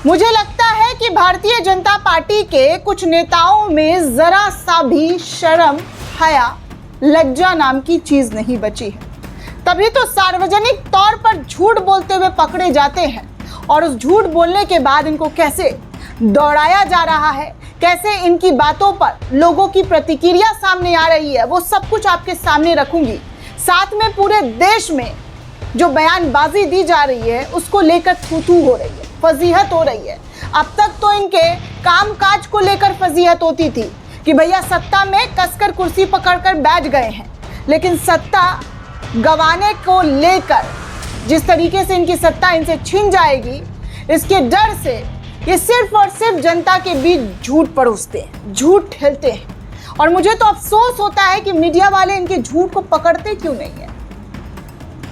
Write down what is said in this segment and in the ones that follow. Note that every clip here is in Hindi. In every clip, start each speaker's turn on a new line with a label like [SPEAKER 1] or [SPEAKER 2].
[SPEAKER 1] मुझे लगता है कि भारतीय जनता पार्टी के कुछ नेताओं में जरा सा भी शर्म, हया, लज्जा नाम की चीज नहीं बची है। तभी तो सार्वजनिक तौर पर झूठ बोलते हुए पकड़े जाते हैं और उस झूठ बोलने के बाद इनको कैसे दौड़ाया जा रहा है, कैसे इनकी बातों पर लोगों की प्रतिक्रिया सामने आ रही है, वो सब कुछ आपके सामने रखूंगी। साथ में पूरे देश में जो बयानबाजी दी जा रही है उसको लेकर थू-थू हो रही है, फजीहत हो रही है। अब तक तो इनके कामकाज को लेकर फजीहत होती थी कि भैया सत्ता में कसकर कुर्सी पकड़कर बैठ गए हैं, लेकिन सत्ता गंवाने को लेकर जिस तरीके से इनकी सत्ता इनसे छीन जाएगी, इसके डर से ये सिर्फ और सिर्फ जनता के बीच झूठ परोसते हैं, झूठ ठेलते हैं। और मुझे तो अफसोस होता है कि मीडिया वाले इनके झूठ को पकड़ते क्यों नहीं है।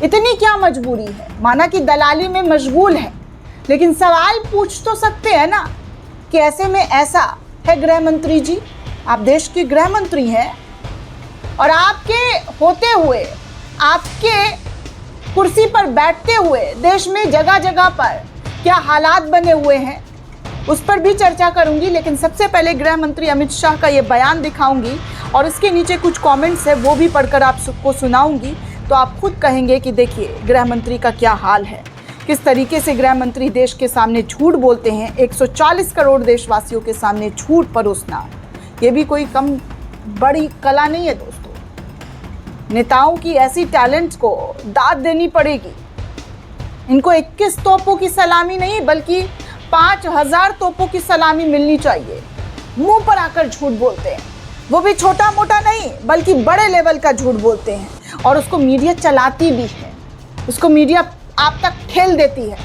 [SPEAKER 1] इतनी क्या मजबूरी है? माना कि दलाली में मशगूल है, लेकिन सवाल पूछ तो सकते हैं ना कि ऐसे में ऐसा है गृह मंत्री जी, आप देश के गृह मंत्री हैं और आपके होते हुए, आपके कुर्सी पर बैठते हुए देश में जगह जगह पर क्या हालात बने हुए हैं, उस पर भी चर्चा करूंगी। लेकिन सबसे पहले गृह मंत्री अमित शाह का ये बयान दिखाऊंगी और इसके नीचे कुछ कमेंट्स है वो भी पढ़कर आप सबको सुनाऊंगी, तो आप खुद कहेंगे कि देखिए गृह मंत्री का क्या हाल है, किस तरीके से गृह मंत्री देश के सामने झूठ बोलते हैं। 140 करोड़ देशवासियों के सामने झूठ परोसना ये भी कोई कम बड़ी कला नहीं है दोस्तों। नेताओं की ऐसी टैलेंट्स को दाद देनी पड़ेगी। इनको 21 तोपों की सलामी नहीं बल्कि 5000 तोपों की सलामी मिलनी चाहिए। मुंह पर आकर झूठ बोलते हैं, वो भी छोटा मोटा नहीं बल्कि बड़े लेवल का झूठ बोलते हैं और उसको मीडिया चलाती भी है, उसको मीडिया आप तक ठेल देती है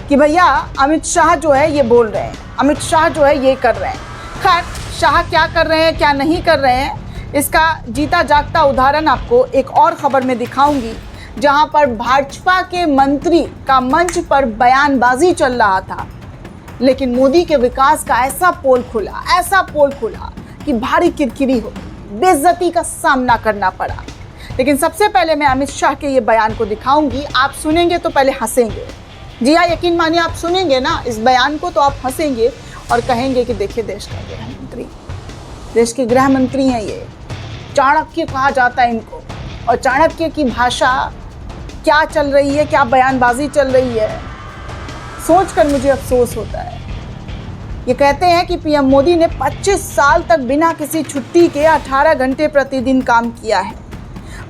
[SPEAKER 1] कि भैया अमित शाह जो है ये बोल रहे हैं, अमित शाह जो है ये कर रहे हैं। खैर, शाह क्या कर रहे हैं क्या नहीं कर रहे हैं इसका जीता जागता उदाहरण आपको एक और खबर में दिखाऊंगी, जहां पर भाजपा के मंत्री का मंच पर बयानबाजी चल रहा था, लेकिन मोदी के विकास का ऐसा पोल खुला कि भारी किरकिरी हो, बेइज्जती का सामना करना पड़ा। लेकिन सबसे पहले मैं अमित शाह के ये बयान को दिखाऊंगी। आप सुनेंगे तो पहले हंसेंगे, जी हाँ, यकीन मानिए आप सुनेंगे ना इस बयान को तो आप हंसेंगे और कहेंगे कि देखिए देश का गृह मंत्री, देश के गृह मंत्री हैं ये, चाणक्य कहा जाता है इनको। और चाणक्य की भाषा क्या चल रही है, क्या बयानबाजी चल रही है, सोचकर मुझे अफसोस होता है। ये कहते हैं कि पीएम मोदी ने 25 साल तक बिना किसी छुट्टी के 18 घंटे प्रतिदिन काम किया है।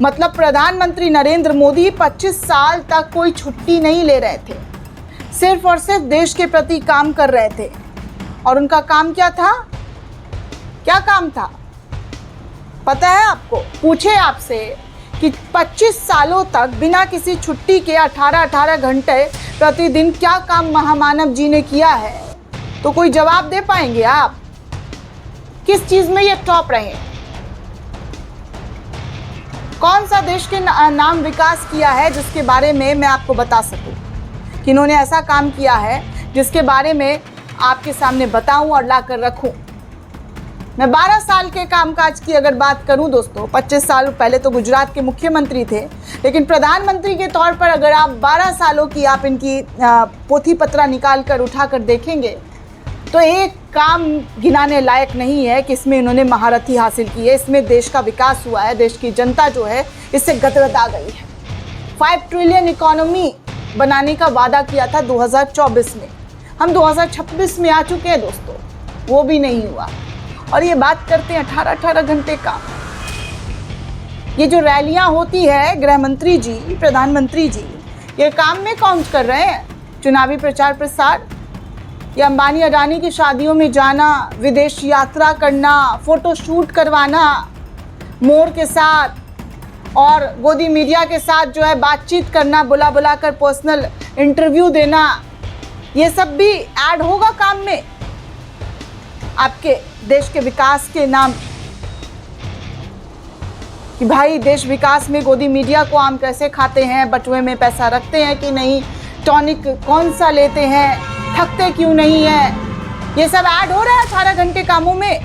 [SPEAKER 1] मतलब प्रधानमंत्री नरेंद्र मोदी 25 साल तक कोई छुट्टी नहीं ले रहे थे, सिर्फ और सिर्फ देश के प्रति काम कर रहे थे। और उनका काम क्या था? क्या काम था पता है आपको? पूछे आपसे कि 25 सालों तक बिना किसी छुट्टी के 18 घंटे प्रतिदिन क्या काम महामानव जी ने किया है, तो कोई जवाब दे पाएंगे आप? किस चीज में ये टॉप रहे? कौन सा देश के नाम विकास किया है जिसके बारे में मैं आपको बता सकूं कि इन्होंने ऐसा काम किया है जिसके बारे में आपके सामने बताऊं और लाकर रखूं? मैं 12 साल के कामकाज की अगर बात करूं दोस्तों, 25 साल पहले तो गुजरात के मुख्यमंत्री थे, लेकिन प्रधानमंत्री के तौर पर अगर आप 12 सालों की आप इनकी पोथी पत्रा निकाल कर उठा कर देखेंगे तो एक काम गिनाने लायक नहीं है कि इसमें इन्होंने महारथी हासिल की है, इसमें देश का विकास हुआ है, देश की जनता जो है इससे गदगदा गई है। 5 ट्रिलियन इकोनॉमी बनाने का वादा किया था 2024 में, हम 2026 में आ चुके हैं दोस्तों, वो भी नहीं हुआ। और ये बात करते हैं 18 घंटे का। ये जो रैलियां होती है गृह मंत्री जी, प्रधानमंत्री जी, ये काम में कौन कर रहे हैं? चुनावी प्रचार प्रसार या अंबानी अडानी की शादियों में जाना, विदेश यात्रा करना, फोटो शूट करवाना मोर के साथ और गोदी मीडिया के साथ जो है बातचीत करना, बुला कर पर्सनल इंटरव्यू देना, ये सब भी ऐड होगा काम में आपके देश के विकास के नाम कि भाई देश विकास में गोदी मीडिया को आम कैसे खाते हैं, बटुए में पैसा रखते हैं कि नहीं, टॉनिक कौन सा लेते हैं, थकते क्यों नहीं है, ये सब ऐड हो रहा है 18 घंटे कामों में?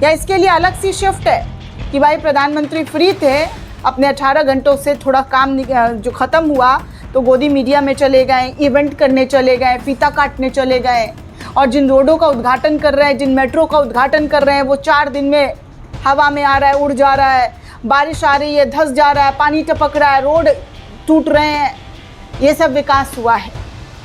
[SPEAKER 1] या इसके लिए अलग सी शिफ्ट है कि भाई प्रधानमंत्री फ्री थे, अपने 18 घंटों से थोड़ा काम जो ख़त्म हुआ तो गोदी मीडिया में चले गए, इवेंट करने चले गए, फीता काटने चले गए, और जिन रोडों का उद्घाटन कर रहे हैं, जिन मेट्रो का उद्घाटन कर रहे हैं, वो 4 दिन में हवा में आ रहा है, उड़ जा रहा है, बारिश आ रही है, धंस जा रहा है, पानी टपक रहा है, रोड टूट रहे हैं। ये सब विकास हुआ है।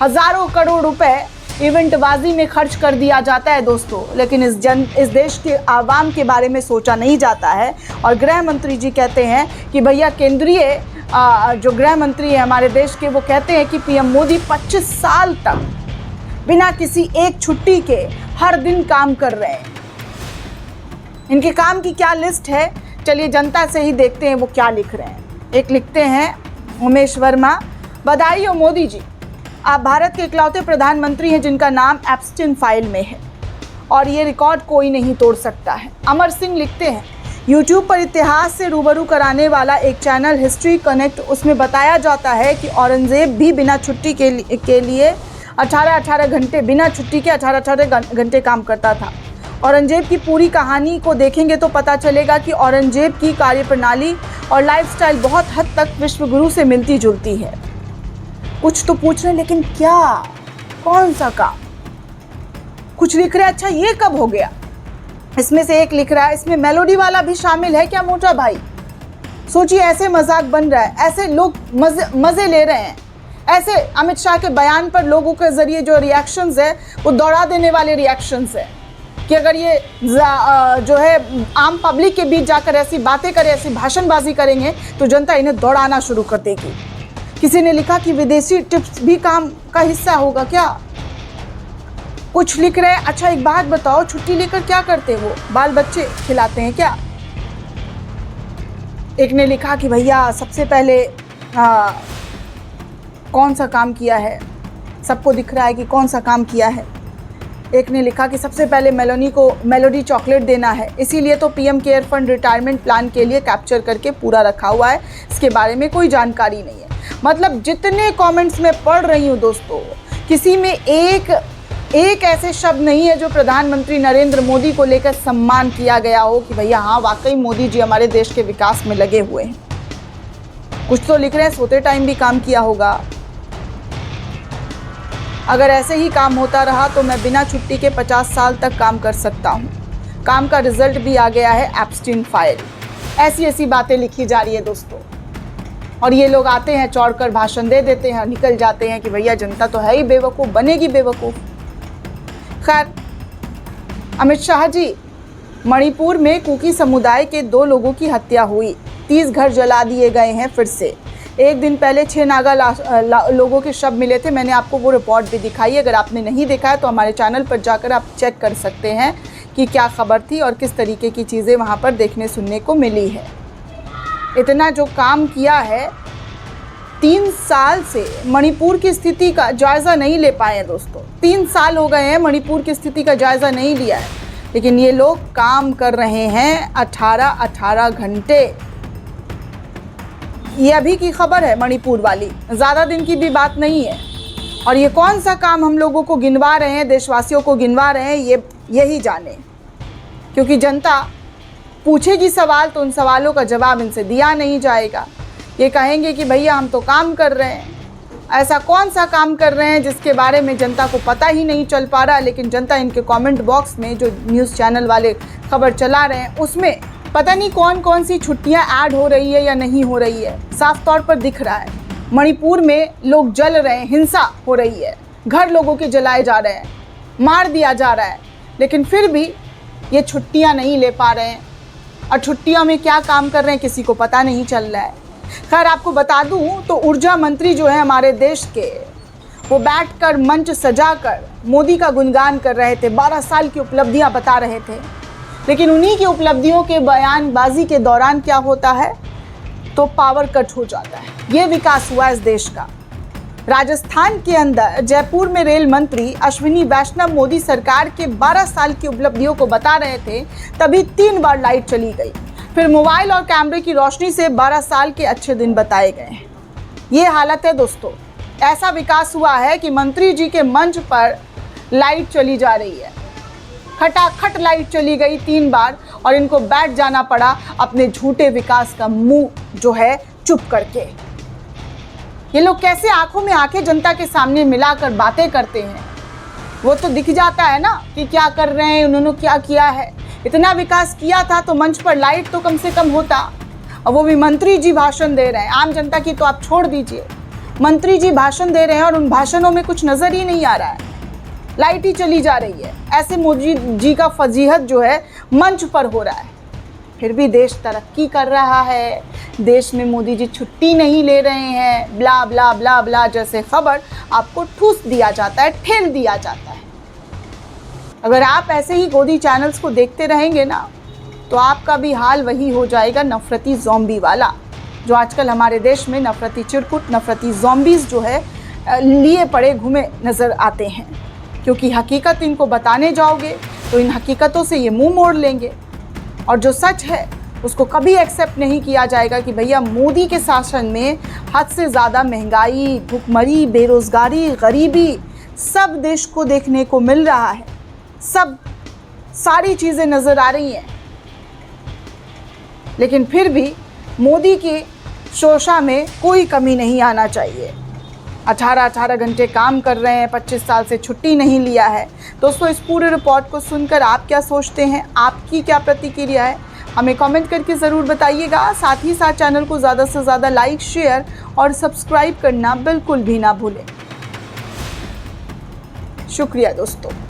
[SPEAKER 1] हज़ारों करोड़ रुपए इवेंटबाजी में खर्च कर दिया जाता है दोस्तों, लेकिन इस देश के आवाम के बारे में सोचा नहीं जाता है। और गृह मंत्री जी कहते हैं कि भैया केंद्रीय जो गृह मंत्री है हमारे देश के, वो कहते हैं कि पीएम मोदी 25 साल तक बिना किसी एक छुट्टी के हर दिन काम कर रहे हैं। इनके काम की क्या लिस्ट है, चलिए जनता से ही देखते हैं वो क्या लिख रहे हैं। एक लिखते हैं उमेश वर्मा, बधाई हो मोदी जी, आप भारत के इकलौते प्रधानमंत्री हैं जिनका नाम एप्स्टीन फाइल में है और ये रिकॉर्ड कोई नहीं तोड़ सकता है। अमर सिंह लिखते हैं, यूट्यूब पर इतिहास से रूबरू कराने वाला एक चैनल हिस्ट्री कनेक्ट, उसमें बताया जाता है कि औरंगजेब भी बिना छुट्टी के लिए 18-18 घंटे, बिना छुट्टी के 18-18 घंटे काम करता था। औरंगजेब की पूरी कहानी को देखेंगे तो पता चलेगा कि औरंगजेब की कार्यप्रणाली और लाइफस्टाइल बहुत हद तक विश्वगुरु से मिलती जुलती है। कुछ तो पूछ रहे हैं, लेकिन क्या, कौन सा काम? कुछ लिख रहे हैं, अच्छा ये कब हो गया? इसमें से एक लिख रहा है, इसमें मेलोडी वाला भी शामिल है क्या मोटा भाई? सोचिए, ऐसे मजाक बन रहा है, ऐसे लोग मजे ले रहे हैं, ऐसे अमित शाह के बयान पर लोगों के जरिए जो रिएक्शंस है वो दौड़ा देने वाले रिएक्शंस है कि अगर ये जो है आम पब्लिक के बीच जाकर ऐसी बातें करें, ऐसी भाषणबाजी करेंगे तो जनता इन्हें दौड़ाना शुरू कर देगी। किसी ने लिखा कि विदेशी टिप्स भी काम का हिस्सा होगा क्या? कुछ लिख रहे हैं, अच्छा एक बात बताओ, छुट्टी लेकर क्या करते हो? बाल बच्चे खिलाते हैं क्या? एक ने लिखा कि भैया सबसे पहले कौन सा काम किया है, सबको दिख रहा है कि कौन सा काम किया है। एक ने लिखा कि सबसे पहले मेलोनी को मेलोडी चॉकलेट देना है, इसीलिए तो PM care fund retirement plan के लिए कैप्चर करके पूरा रखा हुआ है, इसके बारे में कोई जानकारी नहीं है। मतलब जितने कमेंट्स में पढ़ रही हूँ दोस्तों, किसी में एक ऐसे शब्द नहीं है जो प्रधानमंत्री नरेंद्र मोदी को लेकर सम्मान किया गया हो कि भैया हाँ वाकई मोदी जी हमारे देश के विकास में लगे हुए हैं। कुछ तो लिख रहे हैं सोते टाइम भी काम किया होगा। अगर ऐसे ही काम होता रहा तो मैं बिना छुट्टी के 50 साल तक काम कर सकता हूँ। काम का रिजल्ट भी आ गया है, एप्स्टीन फाइल। ऐसी बातें लिखी जा रही है दोस्तों, और ये लोग आते हैं चौड़ कर भाषण दे देते हैं, निकल जाते हैं कि भैया जनता तो है ही बेवकूफ़, बनेगी बेवकूफ़। खैर, अमित शाह जी, मणिपुर में कुकी समुदाय के 2 लोगों की हत्या हुई, 30 घर जला दिए गए हैं फिर से। एक दिन पहले 6 नागा लोगों के शव मिले थे, मैंने आपको वो रिपोर्ट भी दिखाई है। अगर आपने नहीं देखा है तो हमारे चैनल पर जाकर आप चेक कर सकते हैं कि क्या खबर थी और किस तरीके की चीज़ें वहाँ पर देखने सुनने को मिली है। इतना जो काम किया है, 3 साल से मणिपुर की स्थिति का जायज़ा नहीं ले पाए हैं दोस्तों। 3 साल हो गए हैं, मणिपुर की स्थिति का जायज़ा नहीं लिया है, लेकिन ये लोग काम कर रहे हैं 18-18 घंटे। ये अभी की खबर है मणिपुर वाली, ज़्यादा दिन की भी बात नहीं है। और ये कौन सा काम हम लोगों को गिनवा रहे हैं, देशवासियों को गिनवा रहे हैं, यही जाने, क्योंकि जनता पूछेगी सवाल तो उन सवालों का जवाब इनसे दिया नहीं जाएगा। ये कहेंगे कि भैया हम तो काम कर रहे हैं। ऐसा कौन सा काम कर रहे हैं जिसके बारे में जनता को पता ही नहीं चल पा रहा, लेकिन जनता इनके कमेंट बॉक्स में जो न्यूज़ चैनल वाले खबर चला रहे हैं उसमें पता नहीं कौन सी छुट्टियां ऐड हो रही है या नहीं हो रही है। साफ तौर पर दिख रहा है मणिपुर में लोग जल रहे हैं, हिंसा हो रही है, घर लोगों के जलाए जा रहे हैं, मार दिया जा रहा है, लेकिन फिर भी ये छुट्टियां नहीं ले पा रहे हैं। और छुट्टियों में क्या काम कर रहे हैं किसी को पता नहीं चल रहा है। खैर, आपको बता दूं तो ऊर्जा मंत्री जो है हमारे देश के, वो बैठकर मंच सजाकर मोदी का गुणगान कर रहे थे, 12 साल की उपलब्धियां बता रहे थे। लेकिन उन्हीं की उपलब्धियों के बयानबाजी के दौरान क्या होता है, तो पावर कट हो जाता है। ये विकास हुआ इस देश का। राजस्थान के अंदर जयपुर में रेल मंत्री अश्विनी वैष्णव मोदी सरकार के 12 साल की उपलब्धियों को बता रहे थे, तभी 3 बार लाइट चली गई। फिर मोबाइल और कैमरे की रोशनी से 12 साल के अच्छे दिन बताए गए हैं। ये हालत है दोस्तों। ऐसा विकास हुआ है कि मंत्री जी के मंच पर लाइट चली जा रही है, खटाखट लाइट चली गई 3 बार, और इनको बैठ जाना पड़ा अपने झूठे विकास का मुंह जो है चुप करके। ये लोग कैसे आंखों में आंखें जनता के सामने मिलाकर बातें करते हैं, वो तो दिख जाता है ना कि क्या कर रहे हैं, उन्होंने क्या किया है। इतना विकास किया था तो मंच पर लाइट तो कम से कम होता। और वो भी मंत्री जी भाषण दे रहे हैं, आम जनता की तो आप छोड़ दीजिए, मंत्री जी भाषण दे रहे हैं और उन भाषणों में कुछ नज़र ही नहीं आ रहा है, लाइट ही चली जा रही है। ऐसे मोदी जी का फजीहत जो है मंच पर हो रहा है। फिर भी देश तरक्की कर रहा है, देश में मोदी जी छुट्टी नहीं ले रहे हैं, ब्ला ब्ला ब्ला ब्ला जैसे खबर आपको ठूस दिया जाता है, ठेल दिया जाता है। अगर आप ऐसे ही गोदी चैनल्स को देखते रहेंगे ना तो आपका भी हाल वही हो जाएगा, नफरती ज़ॉम्बी वाला, जो आजकल हमारे देश में नफरती चिरकुट, नफरती ज़ॉम्बीज़ जो है लिए पड़े घूमे नज़र आते हैं। क्योंकि हकीकत इनको बताने जाओगे तो इन हकीकतों से ये मुंह मोड़ लेंगे, और जो सच है उसको कभी एक्सेप्ट नहीं किया जाएगा कि भैया मोदी के शासन में हद से ज़्यादा महंगाई, भुखमरी, बेरोज़गारी, गरीबी सब देश को देखने को मिल रहा है। सब सारी चीज़ें नज़र आ रही हैं, लेकिन फिर भी मोदी की शोषा में कोई कमी नहीं आना चाहिए। 18 घंटे काम कर रहे हैं, 25 साल से छुट्टी नहीं लिया है। दोस्तों, इस पूरे रिपोर्ट को सुनकर आप क्या सोचते हैं, आपकी क्या प्रतिक्रिया है, हमें कमेंट करके ज़रूर बताइएगा। साथ ही साथ चैनल को ज़्यादा से ज़्यादा लाइक, शेयर और सब्सक्राइब करना बिल्कुल भी ना भूलें। शुक्रिया दोस्तों।